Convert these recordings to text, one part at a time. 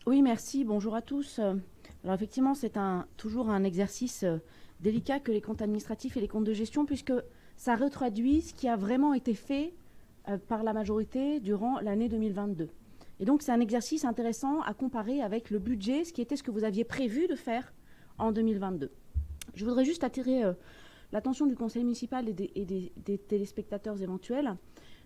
Oui, merci. Bonjour à tous. Alors effectivement, c'est toujours un exercice délicat que les comptes administratifs et les comptes de gestion, puisque ça retraduit ce qui a vraiment été fait par la majorité durant l'année 2022. Et donc, c'est un exercice intéressant à comparer avec le budget, ce que vous aviez prévu de faire en 2022. Je voudrais juste attirer l'attention du conseil municipal et des téléspectateurs éventuels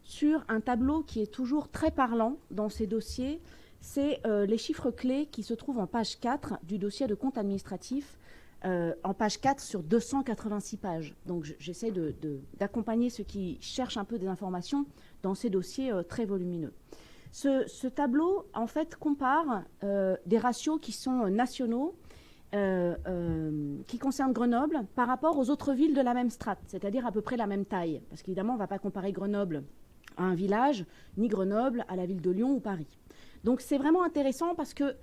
sur un tableau qui est toujours très parlant dans ces dossiers. C'est les chiffres clés qui se trouvent en page 4 du dossier de compte administratif, en page 4 sur 286 pages. Donc j'essaie d'accompagner ceux qui cherchent un peu des informations dans ces dossiers très volumineux. Ce tableau, en fait, compare des ratios qui sont nationaux, qui concernent Grenoble par rapport aux autres villes de la même strate, c'est-à-dire à peu près la même taille. Parce qu'évidemment, on ne va pas comparer Grenoble à un village, ni Grenoble à la ville de Lyon ou Paris. Donc c'est vraiment intéressant parce que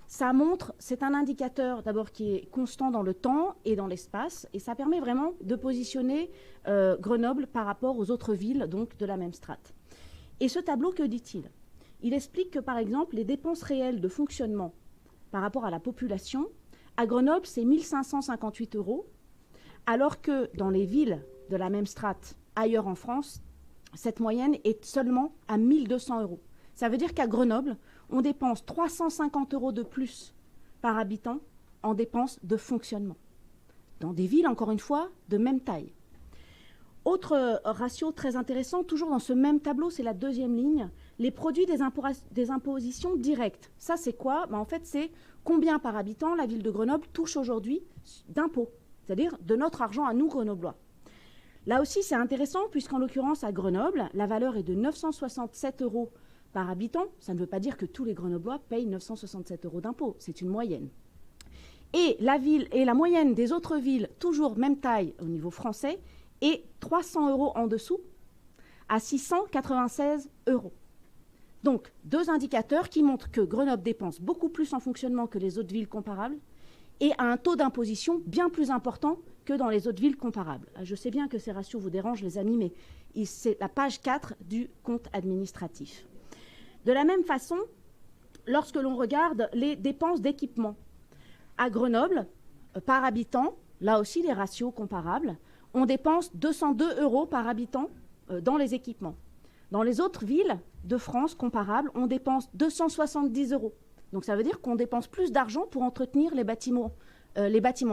ça montre, c'est un indicateur d'abord qui est constant dans le temps et dans l'espace, et ça permet vraiment de positionner Grenoble par rapport aux autres villes donc de la même strate. Et ce tableau, que dit-il? Il explique que par exemple les dépenses réelles de fonctionnement par rapport à la population, à Grenoble c'est 1 558 €, alors que dans les villes de la même strate ailleurs en France, cette moyenne est seulement à 1 200 €. Ça veut dire qu'à Grenoble, on dépense 350 € de plus par habitant en dépenses de fonctionnement. Dans des villes, encore une fois, de même taille. Autre ratio très intéressant, toujours dans ce même tableau, c'est la deuxième ligne, les produits des impositions directes. Ça, c'est quoi? En fait, c'est combien par habitant la ville de Grenoble touche aujourd'hui d'impôts, c'est-à-dire de notre argent à nous, Grenoblois. Là aussi, c'est intéressant, puisqu'en l'occurrence, à Grenoble, la valeur est de 967 € par habitant. Ça ne veut pas dire que tous les Grenoblois payent 967 € d'impôts. C'est une moyenne. Et la moyenne des autres villes, toujours même taille au niveau français, est 300 € en dessous, à 696 €. Donc, deux indicateurs qui montrent que Grenoble dépense beaucoup plus en fonctionnement que les autres villes comparables et a un taux d'imposition bien plus important que dans les autres villes comparables. Je sais bien que ces ratios vous dérangent, les amis, mais c'est la page 4 du compte administratif. De la même façon, lorsque l'on regarde les dépenses d'équipement, à Grenoble, par habitant, là aussi les ratios comparables, on dépense 202 € par habitant dans les équipements. Dans les autres villes de France comparables, on dépense 270 €. Donc ça veut dire qu'on dépense plus d'argent pour entretenir les bâtiments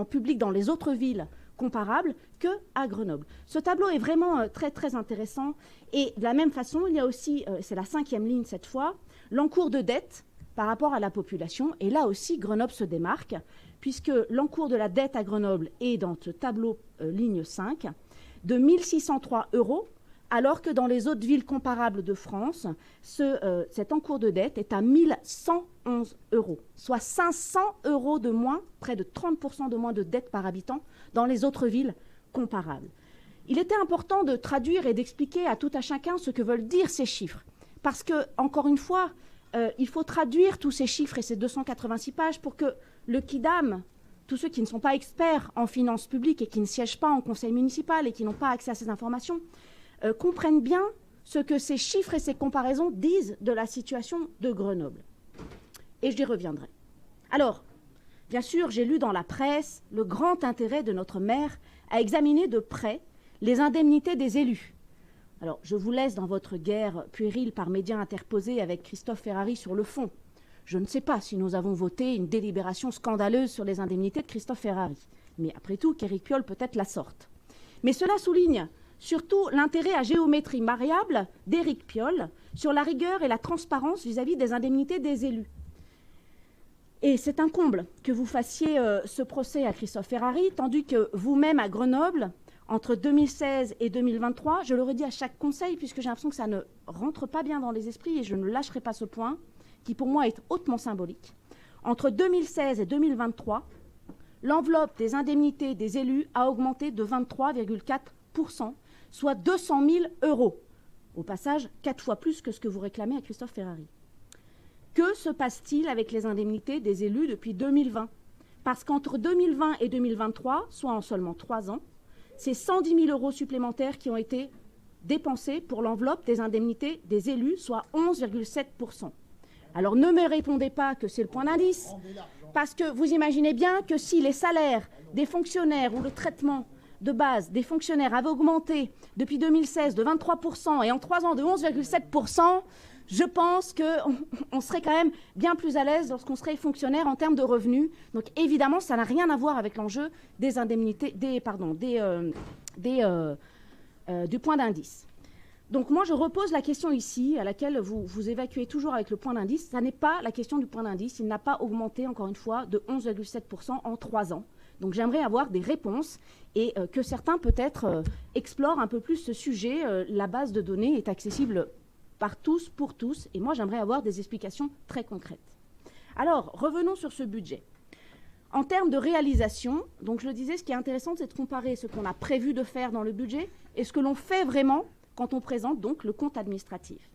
publics dans les autres villes comparables qu'à Grenoble. Ce tableau est vraiment très très intéressant. Et de la même façon, il y a aussi, c'est la 5e ligne cette fois, l'encours de dette par rapport à la population. Et là aussi, Grenoble se démarque, puisque l'encours de la dette à Grenoble est dans ce tableau ligne 5 de 1 603 €, alors que dans les autres villes comparables de France, cet encours de dette est à 1 111 €, soit 500 € de moins, près de 30% de moins de dette par habitant dans les autres villes comparables. Il était important de traduire et d'expliquer à tout à chacun ce que veulent dire ces chiffres, parce que, encore une fois, il faut traduire tous ces chiffres et ces 286 pages pour que le Kidam, tous ceux qui ne sont pas experts en finances publiques et qui ne siègent pas en conseil municipal et qui n'ont pas accès à ces informations, comprennent bien ce que ces chiffres et ces comparaisons disent de la situation de Grenoble. Et j'y reviendrai. Alors, bien sûr, j'ai lu dans la presse le grand intérêt de notre maire à examiner de près les indemnités des élus. Alors, je vous laisse dans votre guerre puérile par médias interposés avec Christophe Ferrari sur le fond. Je ne sais pas si nous avons voté une délibération scandaleuse sur les indemnités de Christophe Ferrari. Mais après tout, qu'Éric Piolle peut-être la sorte. Mais cela souligne surtout l'intérêt à géométrie variable d'Éric Piolle sur la rigueur et la transparence vis-à-vis des indemnités des élus. Et c'est un comble que vous fassiez ce procès à Christophe Ferrari, tandis que vous-même à Grenoble, entre 2016 et 2023, je le redis à chaque conseil, puisque j'ai l'impression que ça ne rentre pas bien dans les esprits, et je ne lâcherai pas ce point, qui pour moi est hautement symbolique. Entre 2016 et 2023, l'enveloppe des indemnités des élus a augmenté de 23,4%, soit 200 000 €. Au passage, 4 fois plus que ce que vous réclamez à Christophe Ferrari. Que se passe-t-il avec les indemnités des élus depuis 2020? Parce qu'entre 2020 et 2023, soit en seulement 3 ans, c'est 110 000 € supplémentaires qui ont été dépensés pour l'enveloppe des indemnités des élus, soit 11,7%. Alors ne me répondez pas que c'est le point d'indice, parce que vous imaginez bien que si les salaires des fonctionnaires ou le traitement de base des fonctionnaires avait augmenté depuis 2016 de 23% et en 3 ans de 11,7%, je pense qu'on serait quand même bien plus à l'aise lorsqu'on serait fonctionnaire en termes de revenus. Donc évidemment, ça n'a rien à voir avec l'enjeu des indemnités, du point d'indice. Donc moi, je repose la question ici, à laquelle vous évacuez toujours avec le point d'indice. Ça n'est pas la question du point d'indice. Il n'a pas augmenté, encore une fois, de 11,7% en 3 ans. Donc j'aimerais avoir des réponses et que certains peut-être explorent un peu plus ce sujet. La base de données est accessible par tous, pour tous. Et moi, j'aimerais avoir des explications très concrètes. Alors, revenons sur ce budget. En termes de réalisation, donc je le disais, ce qui est intéressant, c'est de comparer ce qu'on a prévu de faire dans le budget et ce que l'on fait vraiment quand on présente donc le compte administratif.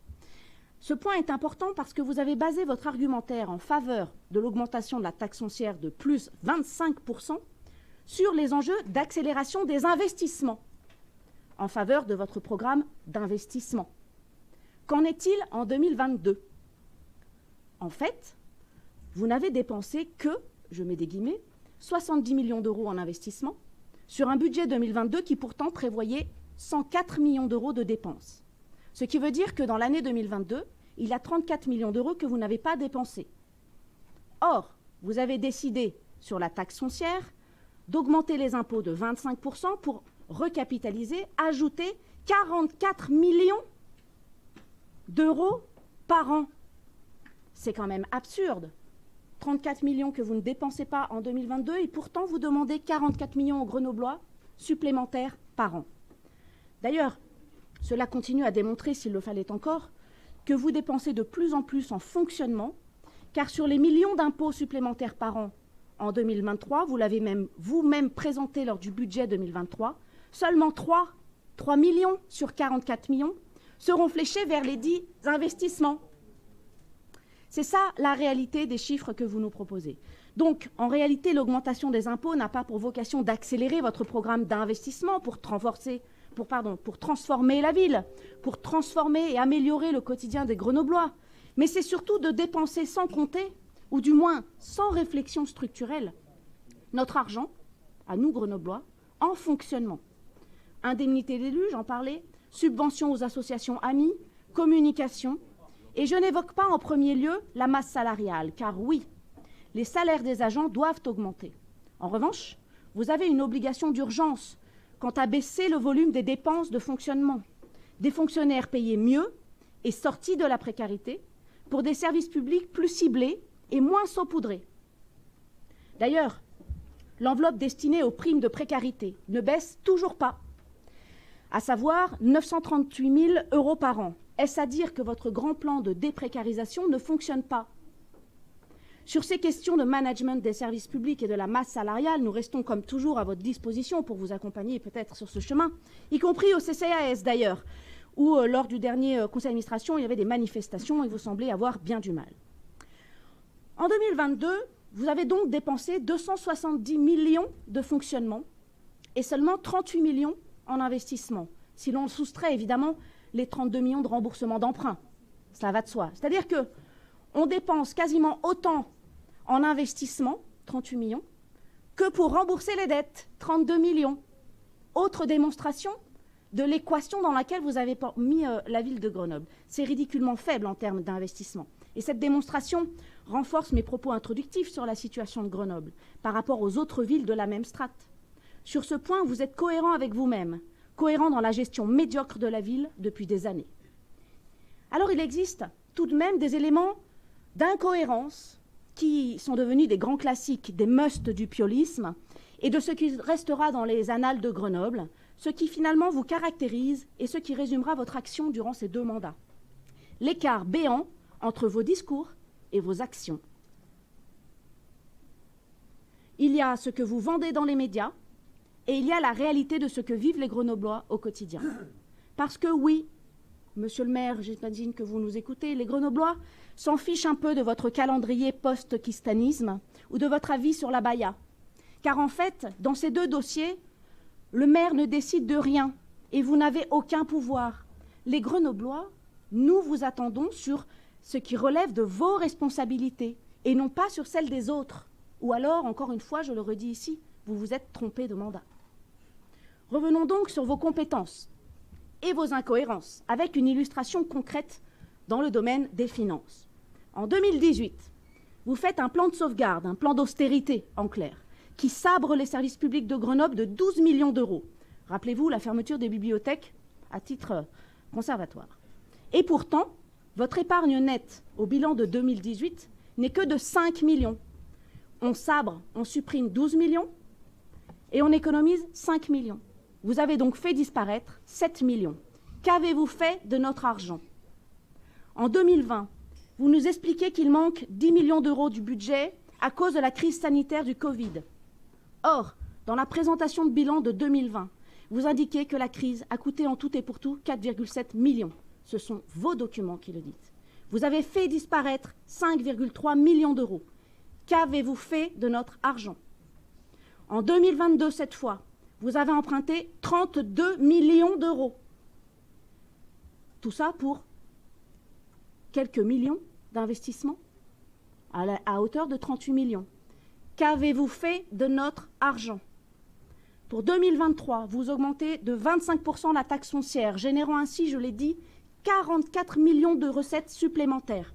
Ce point est important parce que vous avez basé votre argumentaire en faveur de l'augmentation de la taxe foncière de plus 25% sur les enjeux d'accélération des investissements en faveur de votre programme d'investissement. Qu'en est-il en 2022? En fait, vous n'avez dépensé que, je mets des guillemets, 70 millions d'euros en investissement sur un budget 2022 qui pourtant prévoyait 104 millions d'euros de dépenses. Ce qui veut dire que dans l'année 2022, il y a 34 millions d'euros que vous n'avez pas dépensés. Or, vous avez décidé, sur la taxe foncière, d'augmenter les impôts de 25% pour recapitaliser, ajouter 44 millions d'euros par an. C'est quand même absurde. 34 millions que vous ne dépensez pas en 2022 et pourtant vous demandez 44 millions aux Grenoblois supplémentaires par an. D'ailleurs, cela continue à démontrer, s'il le fallait encore, que vous dépensez de plus en plus en fonctionnement, car sur les millions d'impôts supplémentaires par an en 2023, vous l'avez même vous-même présenté lors du budget 2023, seulement 3 millions sur 44 millions seront fléchés vers les dits investissements. C'est ça la réalité des chiffres que vous nous proposez. Donc, en réalité, l'augmentation des impôts n'a pas pour vocation d'accélérer votre programme d'investissement pour transformer la ville, pour transformer et améliorer le quotidien des Grenoblois. Mais c'est surtout de dépenser sans compter, ou du moins sans réflexion structurelle, notre argent, à nous Grenoblois, en fonctionnement. Indemnité d'élus, j'en parlais, subventions aux associations amies, communication. Et je n'évoque pas en premier lieu la masse salariale, car oui, les salaires des agents doivent augmenter. En revanche, vous avez une obligation d'urgence quant à baisser le volume des dépenses de fonctionnement, des fonctionnaires payés mieux et sortis de la précarité pour des services publics plus ciblés et moins saupoudrés. D'ailleurs, l'enveloppe destinée aux primes de précarité ne baisse toujours pas, à savoir 938 000 € par an. Est-ce à dire que votre grand plan de déprécarisation ne fonctionne pas? Sur ces questions de management des services publics et de la masse salariale, nous restons comme toujours à votre disposition pour vous accompagner peut-être sur ce chemin, y compris au CCAS d'ailleurs, où lors du dernier conseil d'administration, il y avait des manifestations et vous semblez avoir bien du mal. En 2022, vous avez donc dépensé 270 millions de fonctionnement et seulement 38 millions en investissement, si l'on soustrait évidemment les 32 millions de remboursement d'emprunt. Ça va de soi. C'est-à-dire qu'on dépense quasiment autant en investissement, 38 millions, que pour rembourser les dettes, 32 millions. Autre démonstration de l'équation dans laquelle vous avez mis la ville de Grenoble. C'est ridiculement faible en termes d'investissement. Et cette démonstration renforce mes propos introductifs sur la situation de Grenoble par rapport aux autres villes de la même strate. Sur ce point, vous êtes cohérent avec vous-même, cohérent dans la gestion médiocre de la ville depuis des années. Alors il existe tout de même des éléments d'incohérence qui sont devenus des grands classiques, des musts du piolisme, et de ce qui restera dans les annales de Grenoble, ce qui finalement vous caractérise et ce qui résumera votre action durant ces 2 mandats. L'écart béant entre vos discours et vos actions. Il y a ce que vous vendez dans les médias, et il y a la réalité de ce que vivent les Grenoblois au quotidien. Parce que oui, monsieur le maire, j'imagine que vous nous écoutez, les Grenoblois s'en fichent un peu de votre calendrier post-kistanisme ou de votre avis sur la baya. Car en fait, dans ces 2 dossiers, le maire ne décide de rien et vous n'avez aucun pouvoir. Les Grenoblois, nous vous attendons sur ce qui relève de vos responsabilités et non pas sur celles des autres. Ou alors, encore une fois, je le redis ici, vous vous êtes trompé de mandat. Revenons donc sur vos compétences et vos incohérences, avec une illustration concrète dans le domaine des finances. En 2018, vous faites un plan de sauvegarde, un plan d'austérité, en clair, qui sabre les services publics de Grenoble de 12 millions d'euros. Rappelez-vous la fermeture des bibliothèques à titre conservatoire. Et pourtant, votre épargne nette au bilan de 2018 n'est que de 5 millions. On sabre, on supprime 12 millions et on économise 5 millions. Vous avez donc fait disparaître 7 millions. Qu'avez-vous fait de notre argent? En 2020, vous nous expliquez qu'il manque 10 millions d'euros du budget à cause de la crise sanitaire du Covid. Or, dans la présentation de bilan de 2020, vous indiquez que la crise a coûté en tout et pour tout 4,7 millions. Ce sont vos documents qui le disent. Vous avez fait disparaître 5,3 millions d'euros. Qu'avez-vous fait de notre argent? En 2022, cette fois, vous avez emprunté 32 millions d'euros. Tout ça pour quelques millions d'investissements à hauteur de 38 millions. Qu'avez-vous fait de notre argent? Pour 2023, vous augmentez de 25% la taxe foncière, générant ainsi, je l'ai dit, 44 millions de recettes supplémentaires.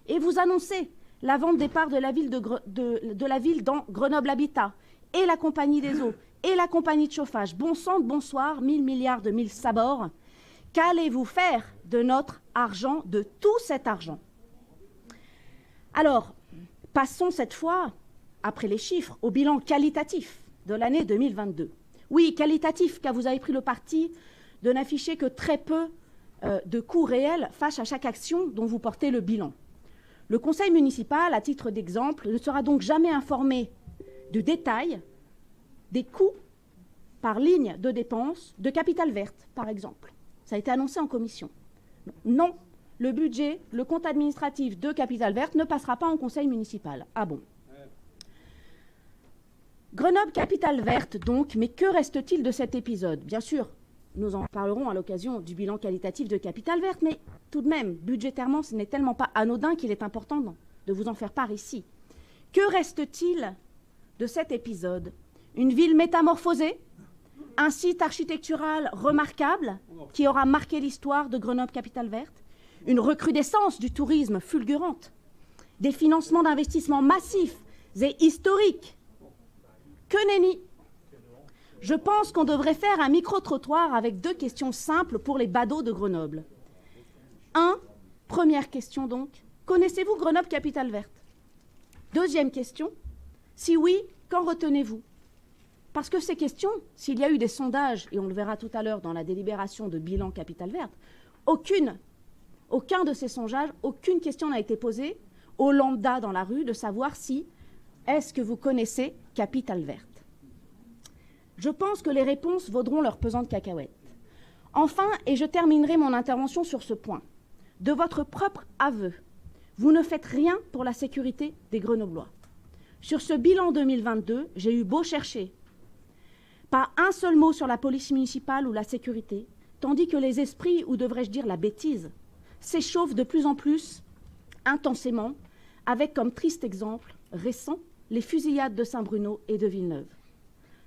Et vous annoncez la vente des parts de la ville dans Grenoble Habitat, et la Compagnie des Eaux, et la Compagnie de Chauffage. Bon sang de bonsoir, 1000 milliards de 1000 sabords. Qu'allez-vous faire de notre argent, de tout cet argent? Alors, passons cette fois, après les chiffres, au bilan qualitatif de l'année 2022. Oui, qualitatif, car vous avez pris le parti de n'afficher que très peu de coûts réels face à chaque action dont vous portez le bilan. Le conseil municipal, à titre d'exemple, ne sera donc jamais informé du détail des coûts par ligne de dépenses de Capitale Verte, par exemple. Ça a été annoncé en commission. Non, le budget, le compte administratif de Capitale Verte ne passera pas en conseil municipal. Ah bon? Grenoble Capitale Verte, donc, mais que reste-t-il de cet épisode? Bien sûr, nous en parlerons à l'occasion du bilan qualitatif de Capitale Verte, mais tout de même, budgétairement, ce n'est tellement pas anodin qu'il est important de vous en faire part ici. Que reste-t-il de cet épisode? Une ville métamorphosée? Un site architectural remarquable qui aura marqué l'histoire de Grenoble Capitale Verte? Une recrudescence du tourisme fulgurante? Des financements d'investissements massifs et historiques? Que nenni! Je pense qu'on devrait faire un micro-trottoir avec 2 questions simples pour les badauds de Grenoble. Première question donc, connaissez-vous Grenoble Capitale Verte? Deuxième question, si oui, qu'en retenez-vous? Parce que ces questions, s'il y a eu des sondages, et on le verra tout à l'heure dans la délibération de bilan Capitale Verte, aucun de ces sondages, aucune question n'a été posée au lambda dans la rue de savoir si est-ce que vous connaissez Capitale Verte. Je pense que les réponses vaudront leur pesant de cacahuètes. Enfin, et je terminerai mon intervention sur ce point, de votre propre aveu, vous ne faites rien pour la sécurité des Grenoblois. Sur ce bilan 2022, j'ai eu beau chercher, pas un seul mot sur la police municipale ou la sécurité, tandis que les esprits, ou devrais-je dire la bêtise, s'échauffent de plus en plus intensément, avec comme triste exemple récent les fusillades de Saint-Bruno et de Villeneuve.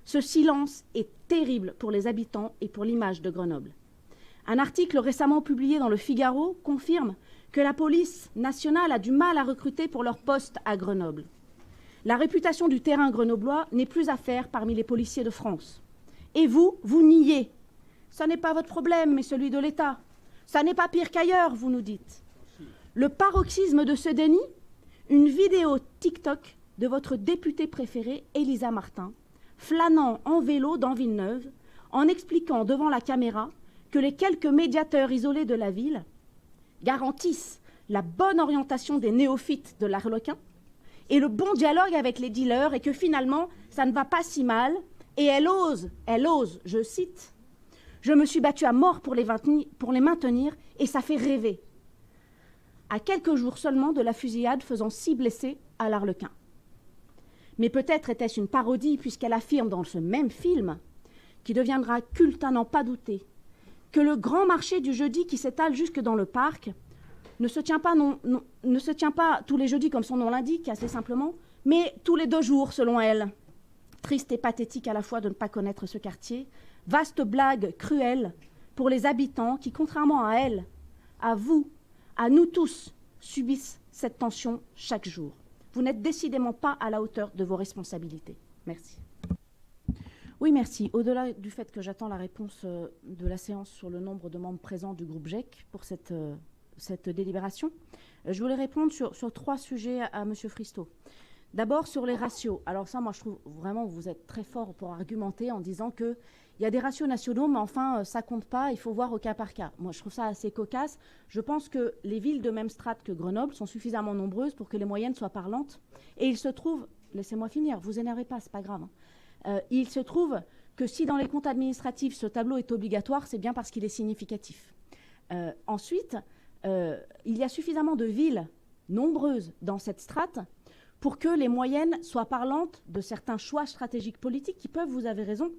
Ce silence est terrible pour les habitants et pour l'image de Grenoble. Un article récemment publié dans Le Figaro confirme que la police nationale a du mal à recruter pour leur poste à Grenoble. La réputation du terrain grenoblois n'est plus à faire parmi les policiers de France. Et vous, vous niez. Ça n'est pas votre problème, mais celui de l'État. Ça n'est pas pire qu'ailleurs, vous nous dites. Le paroxysme de ce déni, une vidéo TikTok de votre députée préférée, Elisa Martin, flânant en vélo dans Villeneuve, en expliquant devant la caméra que les quelques médiateurs isolés de la ville garantissent la bonne orientation des néophytes de l'Arlequin et le bon dialogue avec les dealers, et que finalement, ça ne va pas si mal. Et elle ose, je cite, « Je me suis battue à mort pour les maintenir et ça fait rêver. » À quelques jours seulement de la fusillade faisant 6 blessés à l'Arlequin. Mais peut-être était-ce une parodie, puisqu'elle affirme dans ce même film, qui deviendra culte à n'en pas douter, que le grand marché du jeudi qui s'étale jusque dans le parc ne se tient pas tous les jeudis, comme son nom l'indique, assez simplement, mais tous les 2 jours, selon elle. Triste et pathétique à la fois de ne pas connaître ce quartier. Vaste blague cruelle pour les habitants qui, contrairement à elle, à vous, à nous tous, subissent cette tension chaque jour. Vous n'êtes décidément pas à la hauteur de vos responsabilités. Merci. Oui, merci. Au-delà du fait que j'attends la réponse de la séance sur le nombre de membres présents du groupe GEC pour cette délibération, je voulais répondre sur 3 sujets à M. Fristo. D'abord, sur les ratios. Alors ça, moi, je trouve vraiment que vous êtes très fort pour argumenter en disant qu'il y a des ratios nationaux, mais enfin, ça ne compte pas, il faut voir au cas par cas. Moi, je trouve ça assez cocasse. Je pense que les villes de même strate que Grenoble sont suffisamment nombreuses pour que les moyennes soient parlantes. Et il se trouve, laissez-moi finir, vous énervez pas, c'est pas grave. Il se trouve que si dans les comptes administratifs, ce tableau est obligatoire, c'est bien parce qu'il est significatif. Ensuite, il y a suffisamment de villes nombreuses dans cette strate pour que les moyennes soient parlantes de certains choix stratégiques politiques qui peuvent, vous avez raison,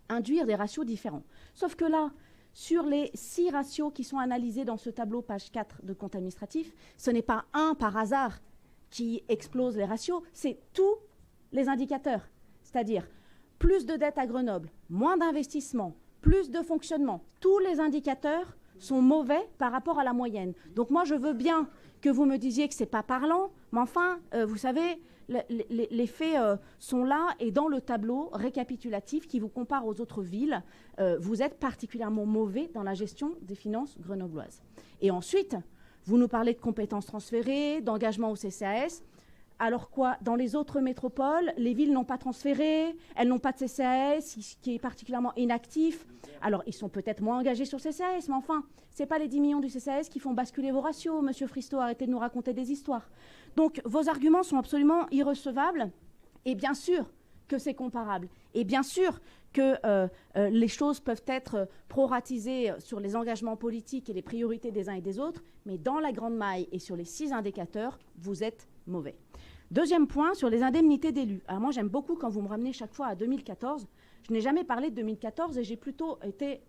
induire des ratios différents. Sauf que là, sur les 6 ratios qui sont analysés dans ce tableau, page 4 de compte administratif, ce n'est pas un par hasard qui explose les ratios, c'est tous les indicateurs. C'est-à-dire plus de dettes à Grenoble, moins d'investissement, plus de fonctionnement. Tous les indicateurs sont mauvais par rapport à la moyenne. Donc moi, je veux bien que vous me disiez que ce n'est pas parlant, mais enfin, vous savez, les faits sont là et dans le tableau récapitulatif qui vous compare aux autres villes, vous êtes particulièrement mauvais dans la gestion des finances grenobloises. Et ensuite, vous nous parlez de compétences transférées, d'engagement au CCAS. Alors quoi, dans les autres métropoles, les villes n'ont pas transféré, elles n'ont pas de CCAS, ce qui est particulièrement inactif. Alors, ils sont peut-être moins engagés sur CCAS, mais enfin, ce n'est pas les 10 millions du CCAS qui font basculer vos ratios, Monsieur Fristo, arrêtez de nous raconter des histoires. Donc, vos arguments sont absolument irrecevables, et bien sûr que c'est comparable. Et bien sûr que les choses peuvent être proratisées sur les engagements politiques et les priorités des uns et des autres, mais dans la grande maille et sur les 6 indicateurs, vous êtes mauvais. Deuxième point, sur les indemnités d'élus. Alors moi, j'aime beaucoup quand vous me ramenez chaque fois à 2014. Je n'ai jamais parlé de 2014 et j'ai plutôt été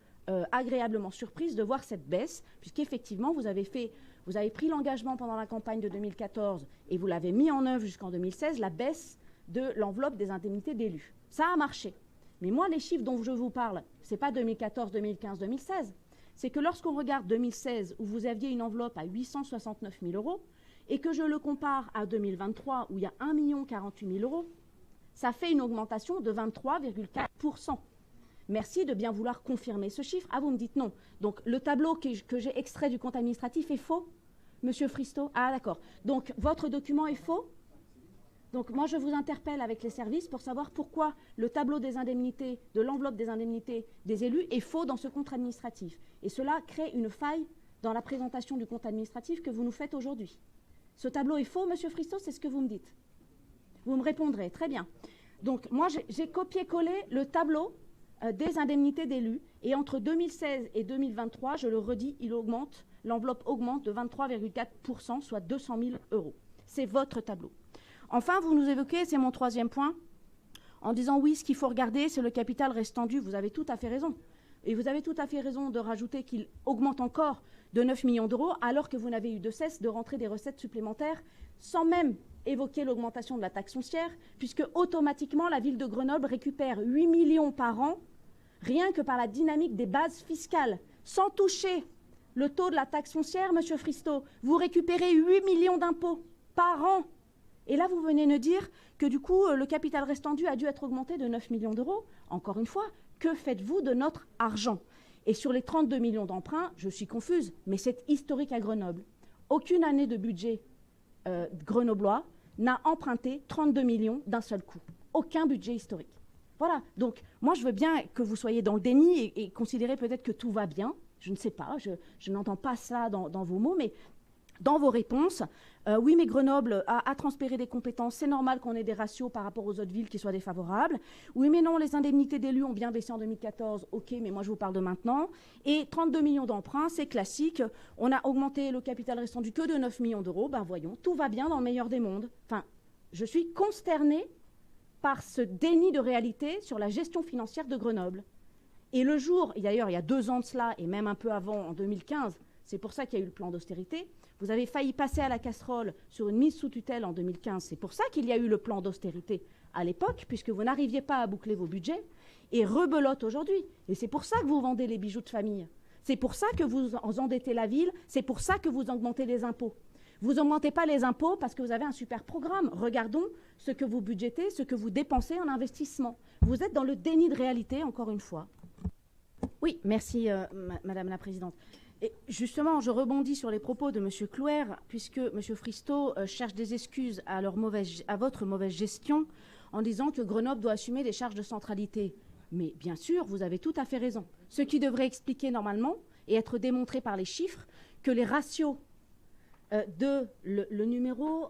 agréablement surprise de voir cette baisse, puisqu'effectivement, vous avez pris l'engagement pendant la campagne de 2014 et vous l'avez mis en œuvre jusqu'en 2016, la baisse de l'enveloppe des indemnités d'élus. Ça a marché. Mais moi, les chiffres dont je vous parle, ce n'est pas 2014, 2015, 2016. C'est que lorsqu'on regarde 2016, où vous aviez une enveloppe à 869 000 euros, et que je le compare à 2023, où il y a 1 048 000 euros, ça fait une augmentation de 23,4%. Merci de bien vouloir confirmer ce chiffre. Ah, vous me dites non. Donc, le tableau que j'ai extrait du compte administratif est faux, Monsieur Fristo? Ah, d'accord. Donc, votre document est faux? Donc, moi, je vous interpelle avec les services pour savoir pourquoi le tableau des indemnités, de l'enveloppe des indemnités des élus est faux dans ce compte administratif. Et cela crée une faille dans la présentation du compte administratif que vous nous faites aujourd'hui. Ce tableau est faux, Monsieur Fristo, c'est ce que vous me dites. Vous me répondrez, très bien. Donc, moi, j'ai copié-collé le tableau des indemnités d'élus. Et entre 2016 et 2023, je le redis, l'enveloppe augmente de 23,4%, soit 200 000 euros. C'est votre tableau. Enfin, vous nous évoquez, c'est mon 3e point, en disant oui, ce qu'il faut regarder, c'est le capital restant dû. Vous avez tout à fait raison. Et vous avez tout à fait raison de rajouter qu'il augmente encore de 9 millions d'euros, alors que vous n'avez eu de cesse de rentrer des recettes supplémentaires, sans même évoquer l'augmentation de la taxe foncière, puisque automatiquement la ville de Grenoble récupère 8 millions par an, rien que par la dynamique des bases fiscales, sans toucher le taux de la taxe foncière, Monsieur Fristo. Vous récupérez 8 millions d'impôts par an. Et là, vous venez nous dire que du coup, le capital restant dû a dû être augmenté de 9 millions d'euros. Encore une fois, que faites-vous de notre argent? Et sur les 32 millions d'emprunts, je suis confuse, mais c'est historique à Grenoble. Aucune année de budget grenoblois n'a emprunté 32 millions d'un seul coup. Aucun budget historique. Voilà. Donc, moi, je veux bien que vous soyez dans le déni et considérez peut-être que tout va bien. Je ne sais pas, je n'entends pas ça dans vos mots, mais dans vos réponses, oui, mais Grenoble a transféré des compétences, c'est normal qu'on ait des ratios par rapport aux autres villes qui soient défavorables. Oui, mais non, les indemnités d'élus ont bien baissé en 2014, ok, mais moi je vous parle de maintenant. Et 32 millions d'emprunts, c'est classique. On a augmenté le capital restant dû que de 9 millions d'euros. Ben voyons, tout va bien dans le meilleur des mondes. Enfin, je suis consternée par ce déni de réalité sur la gestion financière de Grenoble. Et le jour, d'ailleurs il y a 2 ans de cela, et même un peu avant, en 2015, C'est pour ça qu'il y a eu le plan d'austérité. Vous avez failli passer à la casserole sur une mise sous tutelle en 2015. C'est pour ça qu'il y a eu le plan d'austérité à l'époque, puisque vous n'arriviez pas à boucler vos budgets. Et rebelote aujourd'hui. Et c'est pour ça que vous vendez les bijoux de famille. C'est pour ça que vous endettez la ville. C'est pour ça que vous augmentez les impôts. Vous n'augmentez pas les impôts parce que vous avez un super programme. Regardons ce que vous budgétez, ce que vous dépensez en investissement. Vous êtes dans le déni de réalité, encore une fois. Oui, merci, Madame la Présidente. Et justement, je rebondis sur les propos de M. Clouer, puisque M. Fristo cherche des excuses à votre mauvaise gestion en disant que Grenoble doit assumer les charges de centralité. Mais bien sûr, vous avez tout à fait raison. Ce qui devrait expliquer normalement et être démontré par les chiffres que les ratios le numéro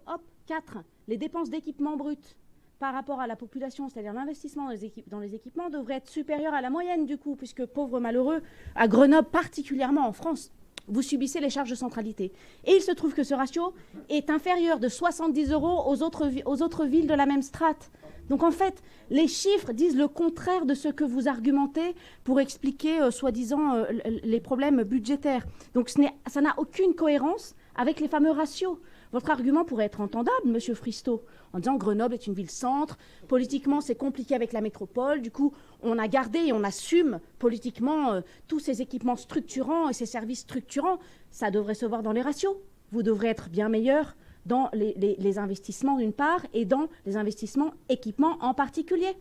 4, les dépenses d'équipement brut par rapport à la population, c'est-à-dire l'investissement dans les équipements, devrait être supérieur à la moyenne du coup, puisque pauvres malheureux, à Grenoble particulièrement en France, vous subissez les charges de centralité. Et il se trouve que ce ratio est inférieur de 70 € aux autres villes de la même strate. Donc en fait, les chiffres disent le contraire de ce que vous argumentez pour expliquer soi-disant les problèmes budgétaires. Donc ça n'a aucune cohérence avec les fameux ratios. Votre argument pourrait être entendable, Monsieur Fristo, en disant Grenoble est une ville-centre, politiquement c'est compliqué avec la métropole, du coup on a gardé et on assume politiquement tous ces équipements structurants et ces services structurants. Ça devrait se voir dans les ratios. Vous devrez être bien meilleur dans les investissements d'une part et dans les investissements équipements en particulier.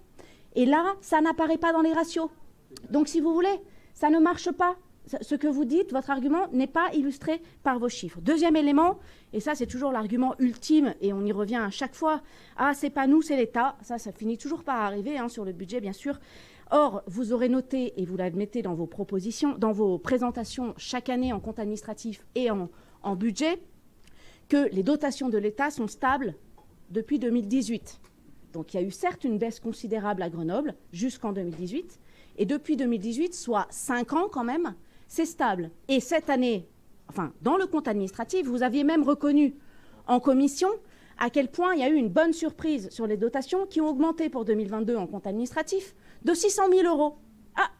Et là, ça n'apparaît pas dans les ratios. Donc si vous voulez, ça ne marche pas. Ce que vous dites, votre argument n'est pas illustré par vos chiffres. Deuxième élément, et ça c'est toujours l'argument ultime, et on y revient à chaque fois, ah c'est pas nous, c'est l'État, ça finit toujours par arriver sur le budget bien sûr. Or, vous aurez noté, et vous l'admettez dans vos propositions, dans vos présentations chaque année en compte administratif et en budget, que les dotations de l'État sont stables depuis 2018. Donc il y a eu certes une baisse considérable à Grenoble jusqu'en 2018, et depuis 2018, soit 5 ans quand même, c'est stable. Et cette année, enfin, dans le compte administratif, vous aviez même reconnu en commission à quel point il y a eu une bonne surprise sur les dotations qui ont augmenté pour 2022 en compte administratif de 600 000 €. Ah,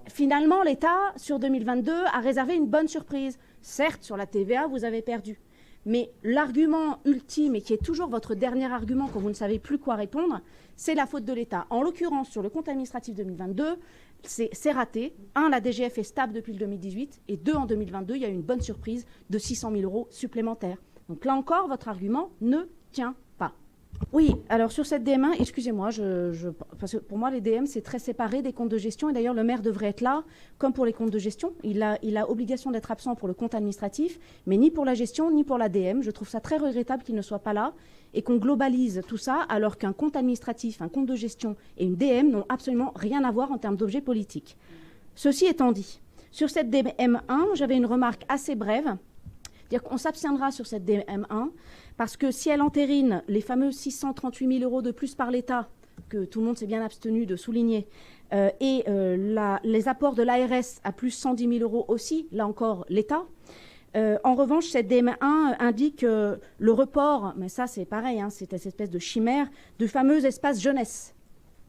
finalement, l'État, sur 2022, a réservé une bonne surprise. Certes, sur la TVA, vous avez perdu. Mais l'argument ultime, et qui est toujours votre dernier argument quand vous ne savez plus quoi répondre, c'est la faute de l'État. En l'occurrence, sur le compte administratif 2022, c'est raté. 1, la DGF est stable depuis le 2018. Et 2, en 2022, il y a eu une bonne surprise de 600 000 € supplémentaires. Donc là encore, votre argument ne tient pas. Oui, alors sur cette DM1, excusez-moi, parce que pour moi, les DM, c'est très séparé des comptes de gestion. Et d'ailleurs, le maire devrait être là, comme pour les comptes de gestion. Il a obligation d'être absent pour le compte administratif, mais ni pour la gestion, ni pour la DM. Je trouve ça très regrettable qu'il ne soit pas là et qu'on globalise tout ça, alors qu'un compte administratif, un compte de gestion et une DM n'ont absolument rien à voir en termes d'objet politique. Ceci étant dit, sur cette DM1, j'avais une remarque assez brève. C'est-à-dire qu'on s'abstiendra sur cette DM1 parce que si elle entérine les fameux 638 000 € de plus par l'État, que tout le monde s'est bien abstenu de souligner, et les apports de l'ARS à plus 110 000 € aussi, là encore l'État. En revanche, cette DM1 indique le report, mais ça c'est pareil, c'est cette espèce de chimère, du fameux espace jeunesse.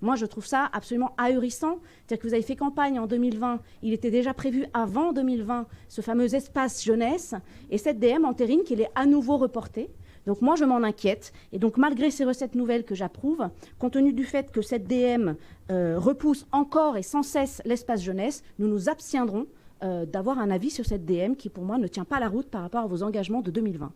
Moi, je trouve ça absolument ahurissant. C'est-à-dire que vous avez fait campagne en 2020. Il était déjà prévu avant 2020, ce fameux espace jeunesse. Et cette DM entérine qu'il est à nouveau reporté. Donc moi, je m'en inquiète. Et donc, malgré ces recettes nouvelles que j'approuve, compte tenu du fait que cette DM repousse encore et sans cesse l'espace jeunesse, nous nous abstiendrons d'avoir un avis sur cette DM qui, pour moi, ne tient pas la route par rapport à vos engagements de 2020.